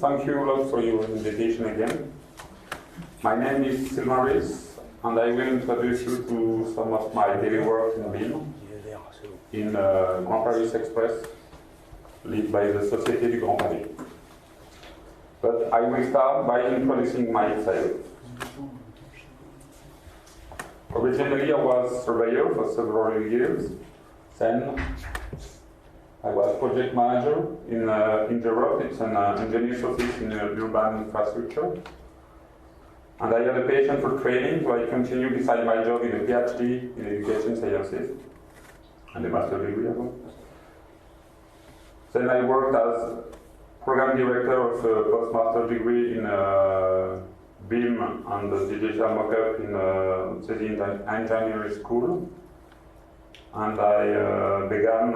Thank you a lot for your invitation again. My name is Sylvain Riss, and I will introduce you to some of my daily work in BIM, in Grand Paris Express, led by the Société du Grand Paris. But I will start by introducing myself. Originally, I was surveyor for several years. Then I was project manager in Europe. It's an engineer's office in urban infrastructure. And I had a passion for training, so I continued beside my job in a PhD in education sciences and a master's degree as well. Then I worked as program director of a postmaster degree in BIM and digital mockup in City Engineering School. And I began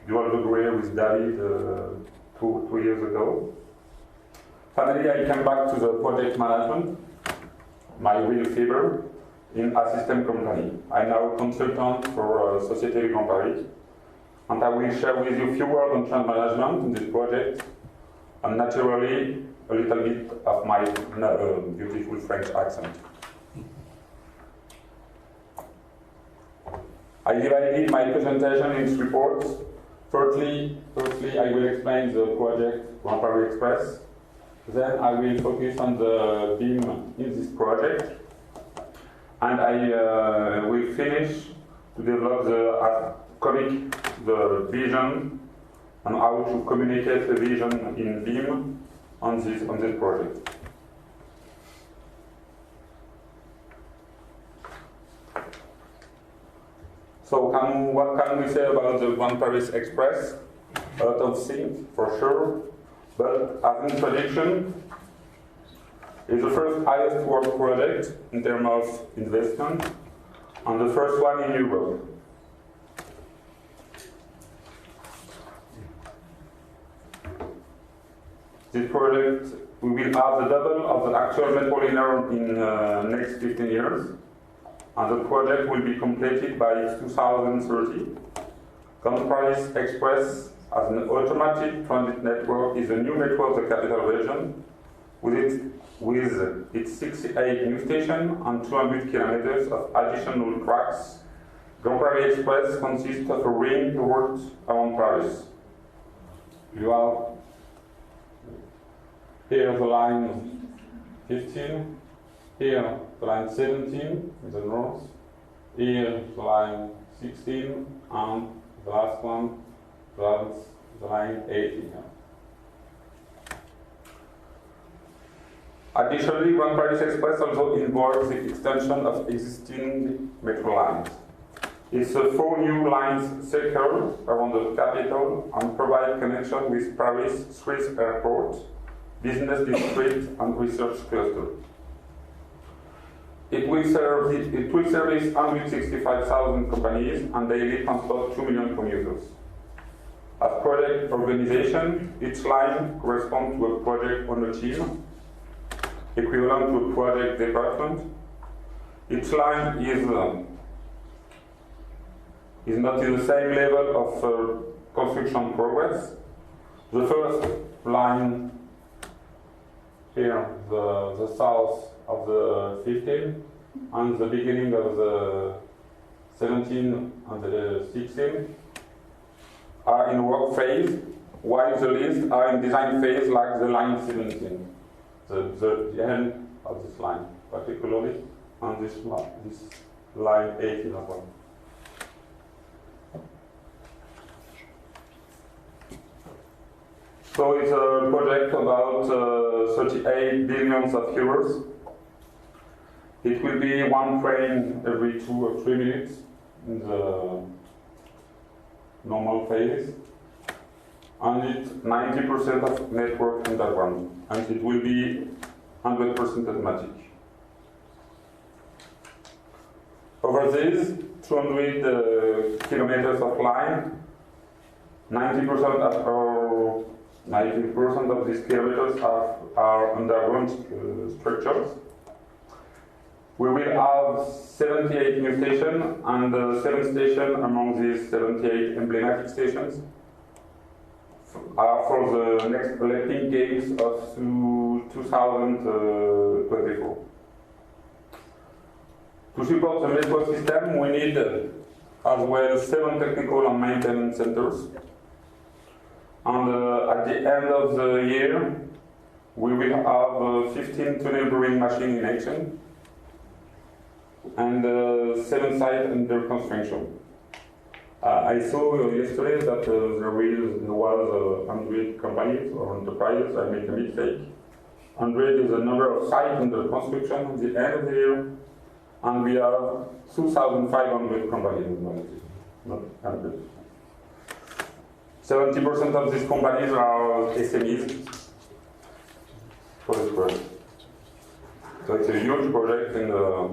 dual degree with David two years ago. Finally, I came back to the project management, my real fever, in a system company. I'm now a consultant for Société du Grand Paris, and I will share with you a few words on change management in this project, and naturally, a little bit of my beautiful French accent. I divided my presentation in 3 parts. Firstly, I will explain the project Grand Paris Express. Then I will focus on the BIM in this project. And I will finish to develop the vision and how to communicate the vision in BIM on this project. So what can we say about the Grand Paris Express? A lot of things, for sure. But as an introduction, it's the first highest world project in terms of investment, and the first one in Europe. This project, we will have the double of the actual metro linear in next 15 years. And the project will be completed by 2030. Grand Paris Express, as an automatic transit network, is a new metro of the capital region, with its 68 new stations and 200 kilometers of additional tracks. Grand Paris Express consists of a ring road around Paris. You have here the line 15. Here, the line 17 in the north. Here, the line 16, and the last one, that's the line 18. Additionally, Grand Paris Express also involves the extension of existing metro lines. It's 4 new lines circle around the capital and provide connection with Paris Swiss Airport, business district, and research cluster. It will service 165,000 companies and daily transport 2 million commuters. As project organization, each line corresponds to a project owner team, equivalent to a project department. Each line is not in the same level of construction progress. The first line here, the south of the 15, and the beginning of the 17 and the 16 are in work phase, while the list are in design phase, like the line 17, the end of this line, particularly, and this line 18 as well. So it's a project about 38 billions of euros. It will be 1 train every 2 or 3 minutes in the normal phase, and it's 90% of network underground, and it will be 100% automatic. Over these 200 kilometers of line, 90% of these kilometers are underground structures. We will have 78 new stations, and 7 stations among these 78 emblematic stations are for the next Olympic Games of 2024. To support the metro system, we need as well 7 technical and maintenance centers. And at the end of the year, we will have 15 tunnel boring machines in action and 7 sites under construction. I saw yesterday that there was 100 companies or enterprises. I made a mistake. 100 is the number of sites under construction at the end of the year, and we have 2,500 companies, not 100. 70% of these companies are SMEs for this project. So it's a huge project and a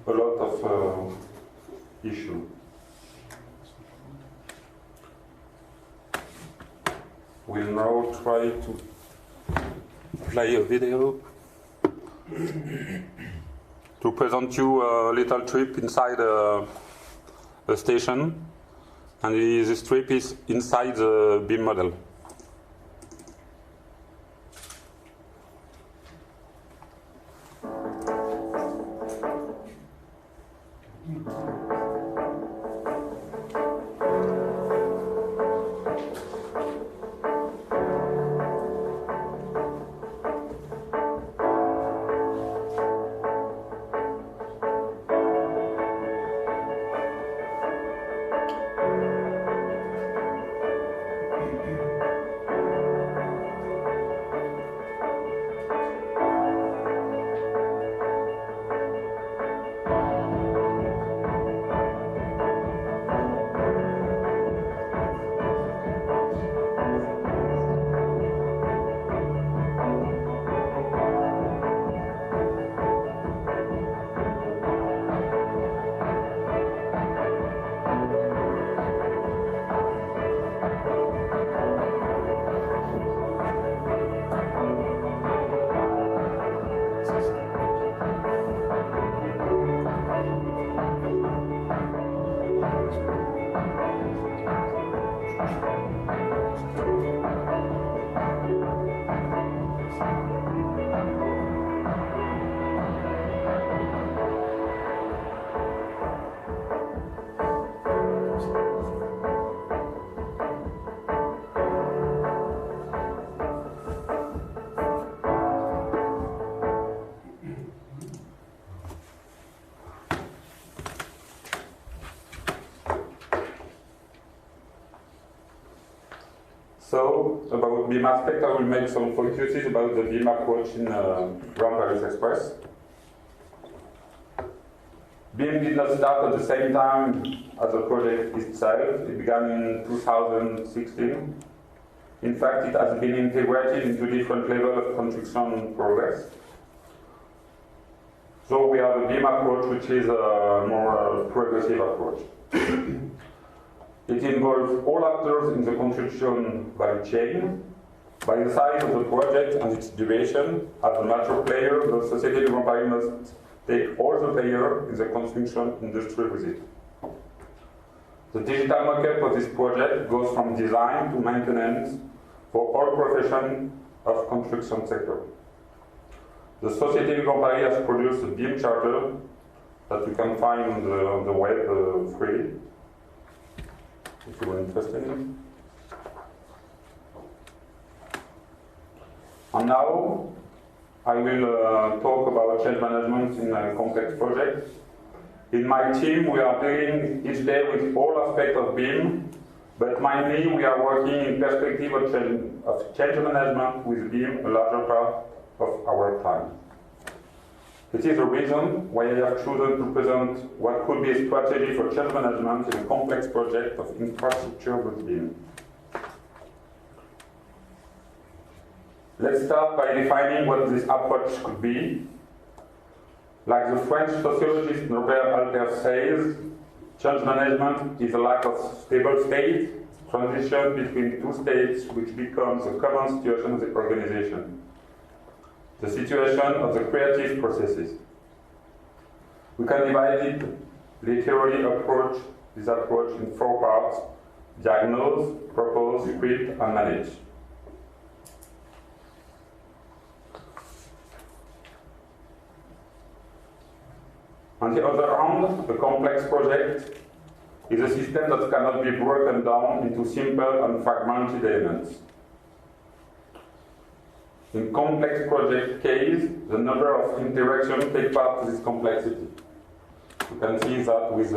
lot of issues. We'll now try to play a video to present you a little trip inside a station, and this trip is inside the BIM model. So, about BIM aspect, I will make some focuses about the BIM approach in Grand Paris Express. BIM did not start at the same time as the project itself. It began in 2016. In fact, it has been integrated into different levels of construction progress. So we have a BIM approach, which is a more progressive approach. It involves all actors in the construction value chain. By the size of the project and its duration, as a major player, the Société du Grand Paris must take all the players in the construction industry with it. The digital market of this project goes from design to maintenance for all professions of construction sector. The Société du Grand Paris has produced a BIM charter that you can find on the web free, if you are interested in it. And now, I will talk about change management in a complex project. In my team, we are dealing each day with all aspects of BIM, but mainly we are working in perspective of change management with BIM a larger part of our time. It is a reason why I have chosen to present what could be a strategy for change management in a complex project of infrastructure with BIM. Let's start by defining what this approach could be. Like the French sociologist Norbert Alter says, change management is a lack of stable state, transition between two states which becomes a common situation of the organization. The situation of the creative processes. We can divide it literally this approach in 4 parts. diagnose, propose, equip, and manage. On the other hand, a complex project is a system that cannot be broken down into simple and fragmented elements. In complex project case, the number of interactions take part in this complexity. You can see that with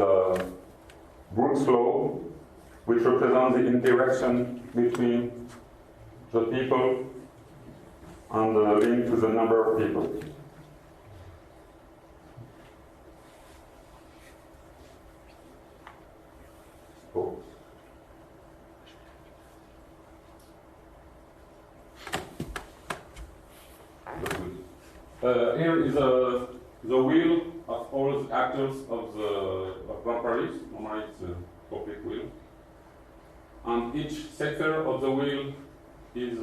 Brooks law, which represents the interaction between the people and the link to the number of people. Here is the wheel of all the actors of Grand Paris. Normally it's a public wheel. And each sector of the wheel is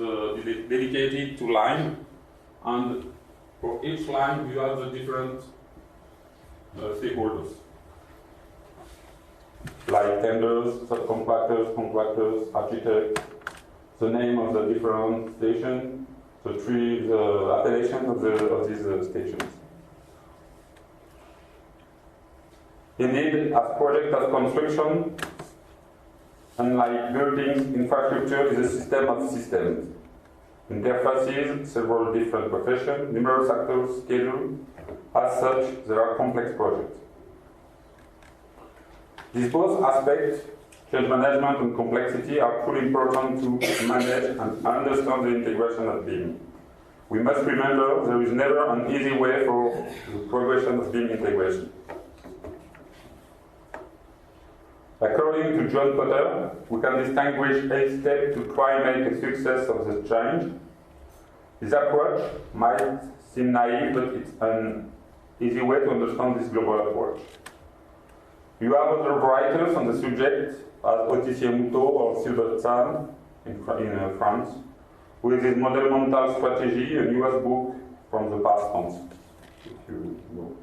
dedicated to line. And for each line you have the different stakeholders. Like tenders, subcontractors, contractors, architects, the name of the different stations, the appellation of these stations. Indeed, as project as construction, unlike buildings, infrastructure is a system of systems. Interfaces, several different professions, numerous actors, schedule. As such, there are complex projects. These both aspects, change management and complexity, are truly important to manage and understand the integration of BIM. We must remember there is never an easy way for the progression of BIM integration. According to John Potter, we can distinguish 8 steps to try and make a success of the change. This approach might seem naive, but it's an easy way to understand this global approach. You have other writers on the subject, as Autissier Moutot or Sylvain Riss in France, with his model mental strategy, a US book from the past months, if you know.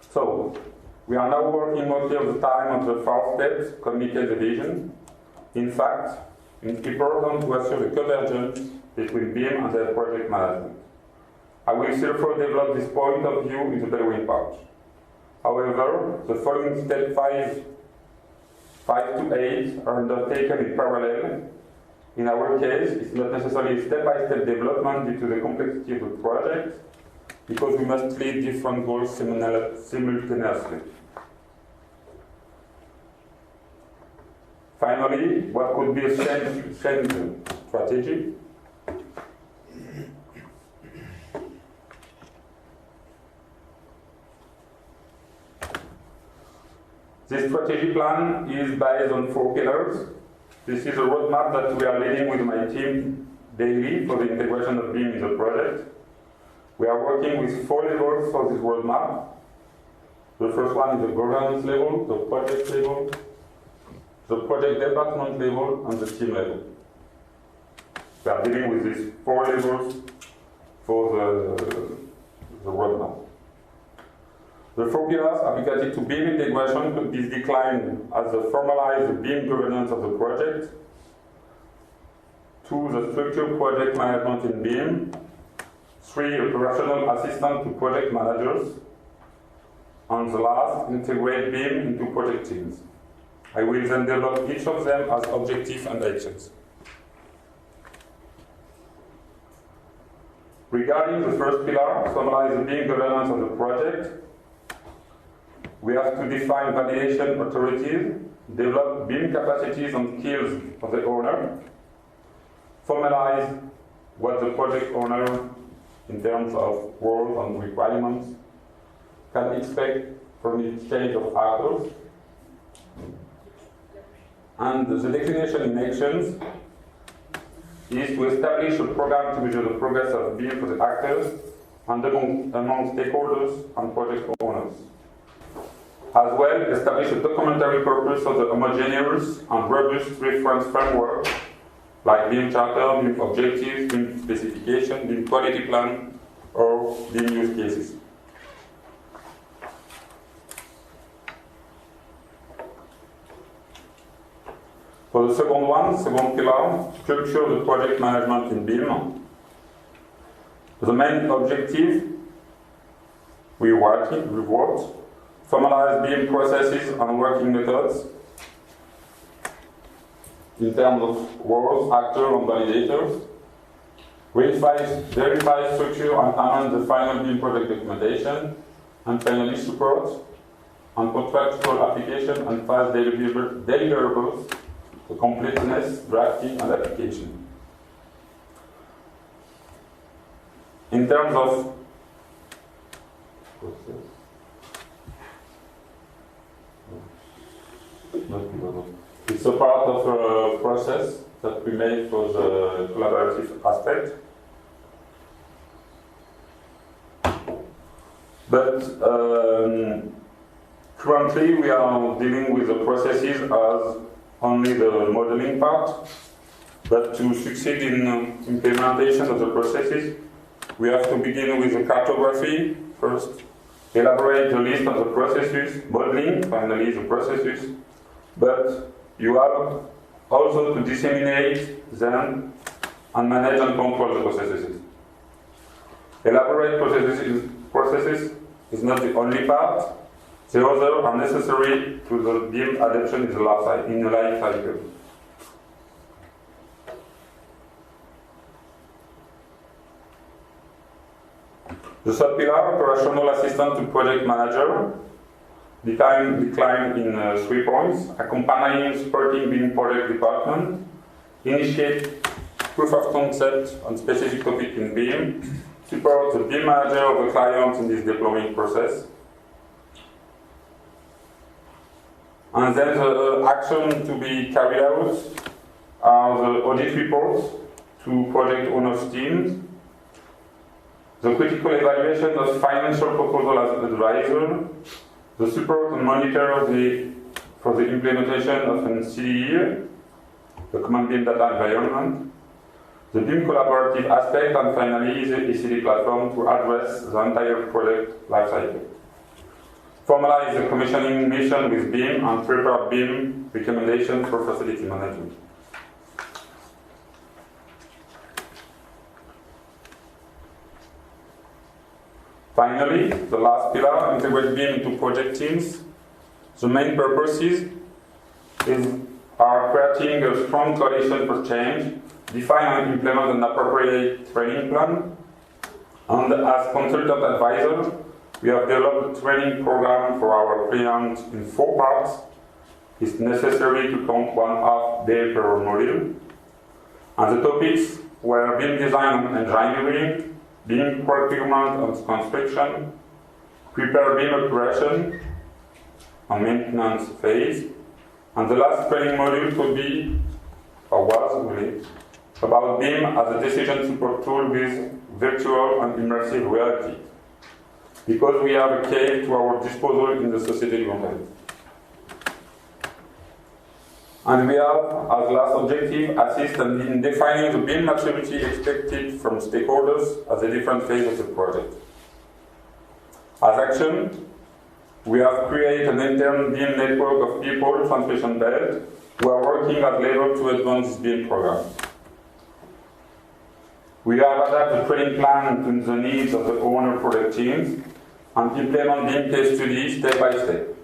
So, we are now working mostly of the time on the 4 steps, communicate the vision. In fact, it's important to assure the convergence between BIM and the project management. I will therefore develop this point of view in the following part. However, the following step 5 to 8 are undertaken in parallel. In our case, it's not necessarily step-by-step development due to the complexity of the project, because we must lead different goals simultaneously. Finally, what could be a change strategy? This strategy plan is based on 4 pillars. This is a roadmap that we are leading with my team daily for the integration of BIM in the project. We are working with 4 levels for this roadmap. The first one is the governance level, the project level, the project department level, and the team level. We are dealing with these 4 levels for the roadmap. The 4 pillars applied to BIM integration could be declined as the formalized BIM governance of the project, 2, the structured project management in BIM, 3, operational assistant to project managers, and the last, integrate BIM into project teams. I will then develop each of them as objectives and actions. Regarding the first pillar, formalize the BIM governance of the project, we have to define validation authorities, develop BIM capacities and skills of the owner, formalize what the project owner, in terms of roles and requirements, can expect from the exchange of actors, and the declination in actions is to establish a program to measure the progress of BIM for the actors and among stakeholders and project owners. As well, establish a documentary purpose of the homogeneous and robust reference framework, like BIM charter, BIM objectives, BIM specification, BIM quality plan, or BIM use cases. For the second one, second pillar, structure the project management in BIM. The main objective we worked, formalize BIM processes and working methods in terms of roles, actors, and validators. Verify structure and amend the final BIM project documentation, and finally support and contractual application and fast deliverables, the completeness, drafting, and application. In terms of process, it's a part of a process that we made for the collaborative aspect. But currently we are dealing with the processes as only the modeling part. But to succeed in implementation of the processes, we have to begin with the cartography first, elaborate the list of the processes, modeling, finally the processes. But you have also to disseminate them and manage and control the processes. Elaborate processes is not the only part. The others are necessary to the BIM adoption in the life cycle. The third pillar, operational assistant to project manager, declined in 3 points: accompanying, supporting BIM project department, initiate proof of concept on specific topic in BIM, support the BIM manager of the client in this deploying process. And then the action to be carried out are the audit reports to project owners' teams, the critical evaluation of financial proposal as advisor, the support and monitor for the implementation of an CDE, the Common BIM Data Environment, the BIM collaborative aspect, and finally the ECD platform to address the entire project lifecycle. Formalize the commissioning mission with BIM and prepare BIM recommendations for facility management. Finally, the last pillar, integrate BIM into project teams. The main purposes are creating a strong coalition for change, define and implement an appropriate training plan, and as consultant advisor, we have developed a training program for our clients in 4 parts. It's necessary to count 1/2 day per module. And the topics were BIM design and engineering, BIM procurement and construction, prepare BIM operation and maintenance phase, and the last training module could be, or was really, about BIM as a decision support tool with virtual and immersive reality, because we have a cave to our disposal in the society context. And we have, as last objective, assist in defining the BIM maturity expected from stakeholders at the different phases of the project. As action, we have created an intern BIM network of people, transmission belt, who are working at level to advance this BIM program. We have adapted the training plan to the needs of the owner project teams and implement BIM case studies step by step.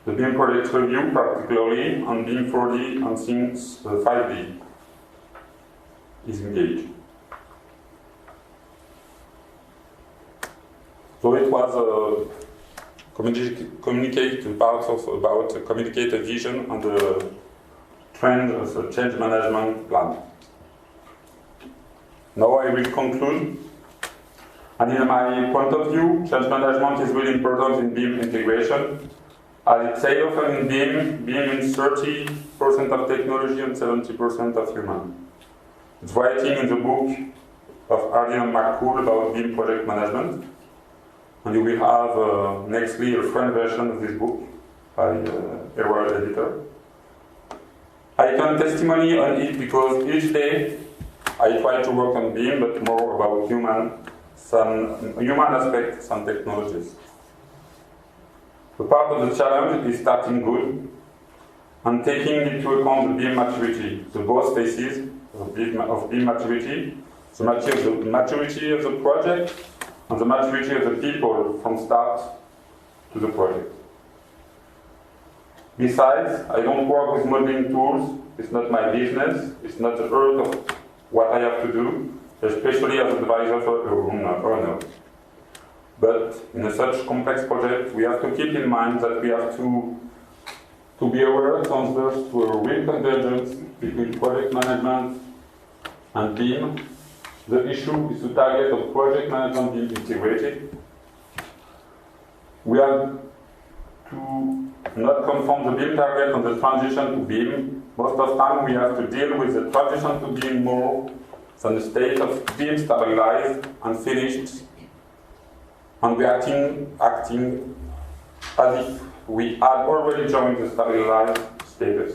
The BIM project review particularly, and BIM 4D and since 5D is engaged. So it was a communicated part of about a communicated vision and the trend of the change management plan. Now I will conclude. And in my point of view, change management is really important in BIM integration. As it says often in BIM means 30% of technology and 70% of human. It's writing in the book of Hardin and McCool about BIM project management. And you will have nextly a French version of this book by Errol editor. I can testimony on it because each day I try to work on BIM, but more about some human aspects and technologies. The part of the challenge is starting good, and taking into account the beam maturity, the both phases of beam maturity, the maturity of the project, and the maturity of the people from start to the project. Besides, I don't work with modeling tools. It's not my business. It's not the heart of what I have to do, especially as advisor for owner. But in a such complex project, we have to keep in mind that we have to be aware to answer to a real convergence between project management and BIM. The issue is the target of project management being integrated. We have to not conform the BIM target on the transition to BIM. Most of the time we have to deal with the transition to BIM more than the state of BIM stabilized and finished, and we are acting as if we had already joined the stabilized status.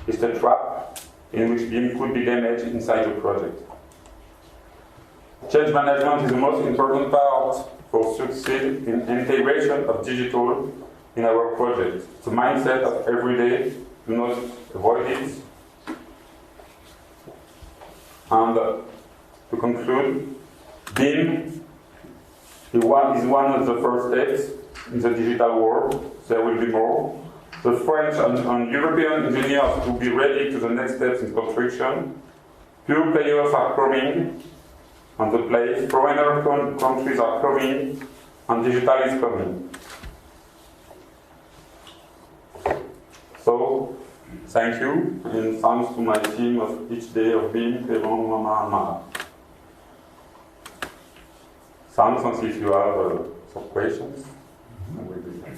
It's a trap in which BIM could be damaged inside the project. Change management is the most important part for succeed in integration of digital in our project. The mindset of every day, do not avoid it. And to conclude, BIM is one of the first steps in the digital world. There will be more. The French and European engineers will be ready to the next steps in construction. Pure players are coming on the place. Foreigner countries are coming, and digital is coming. So, thank you, and thanks to my team of each day of BIM, Clément, Mama, and Mara. Thanks, and if you have some questions, I will be there.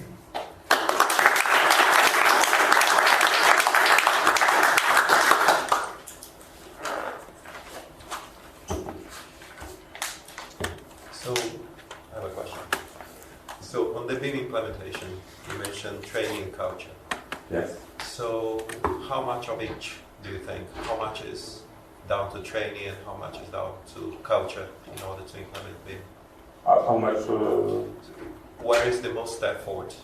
So, I have a question. So, on the BIM implementation, you mentioned training and culture. Yes. So, how much of each do you think? How much is down to training and how much is down to culture in order to implement BIM? How much? Where is the most effort?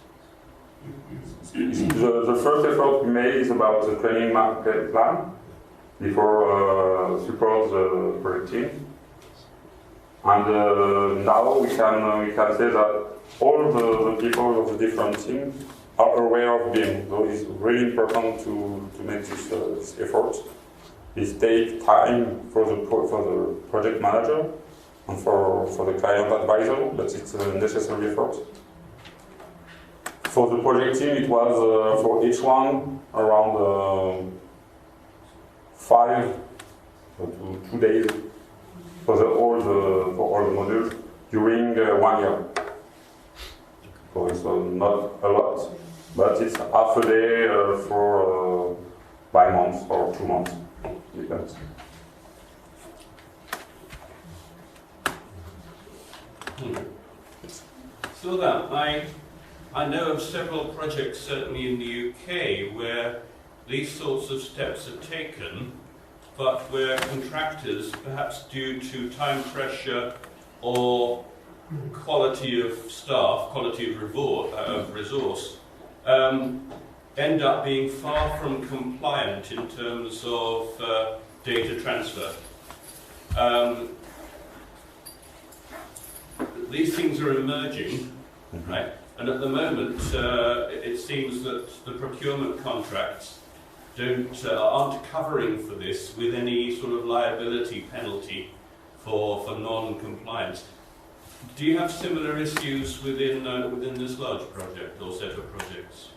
The first effort we made is about the training market plan before support the project team. And now we can say that all the people of the different teams are aware of BIM. So it's really important to make this effort. It takes time for the project manager and for the client advisor, but it's a necessary effort. For the project team, it was for each one around 5 to 2 days for all the modules during 1 year. So it's not a lot, but it's half a day for by month or 2 months. Depends. Sylvain, I know of several projects, certainly in the UK, where these sorts of steps are taken, but where contractors, perhaps due to time pressure or quality of staff, quality of resource, end up being far from compliant in terms of data transfer. These things are emerging, right? And at the moment, it seems that the procurement contracts aren't covering for this with any sort of liability penalty for non-compliance. Do you have similar issues within this large project or set of projects?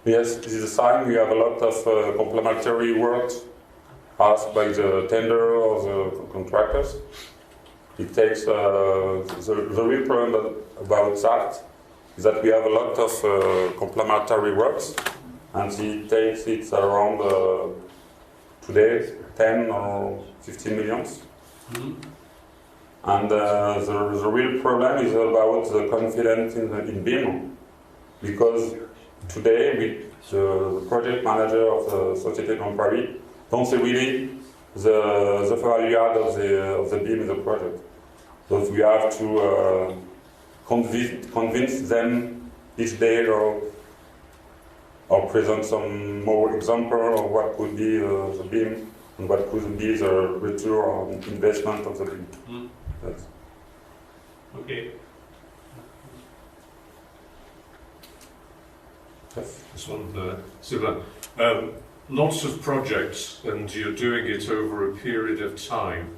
Yes, this is a sign. We have a lot of complementary work asked by the tender or the contractors. It takes the real problem about that is that we have a lot of complementary works, and it's around today 10 or 15 millions. Mm-hmm. And the real problem is about the confidence in BIM, because today the project manager of the Société de Paris don't see really the value add of the BIM in the project. So we have to convince them each day or or present some more example of what could be the BIM and what could be the return on investment of the BIM. That's Okay. yes. This one, Sylvain. Lots of projects, and you're doing it over a period of time.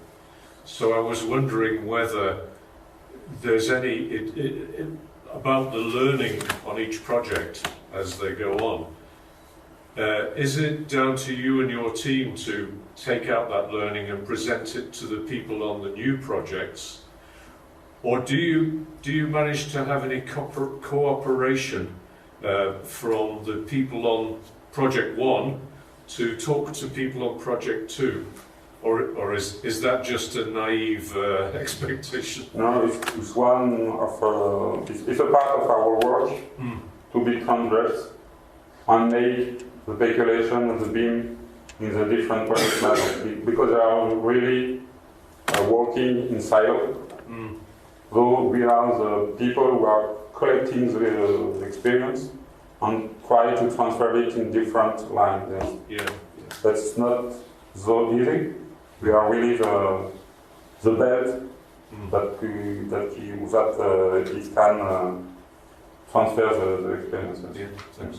So I was wondering whether there's any about the learning on each project as they go on. Is it down to you and your team to take out that learning and present it to the people on the new projects, or do you manage to have any cooperation from the people on project 1 to talk to people on project 2, or is that just a naive expectation? No, it's one of it's a part of our work to be transverse and make the calculation of the BIM in the different project management, because they are really working in silo. Though we are the people who are collecting the experience and try to transfer it in different lines. Yeah. That's not so easy. We are really the bed that it can transfer the experience. Yeah, thanks.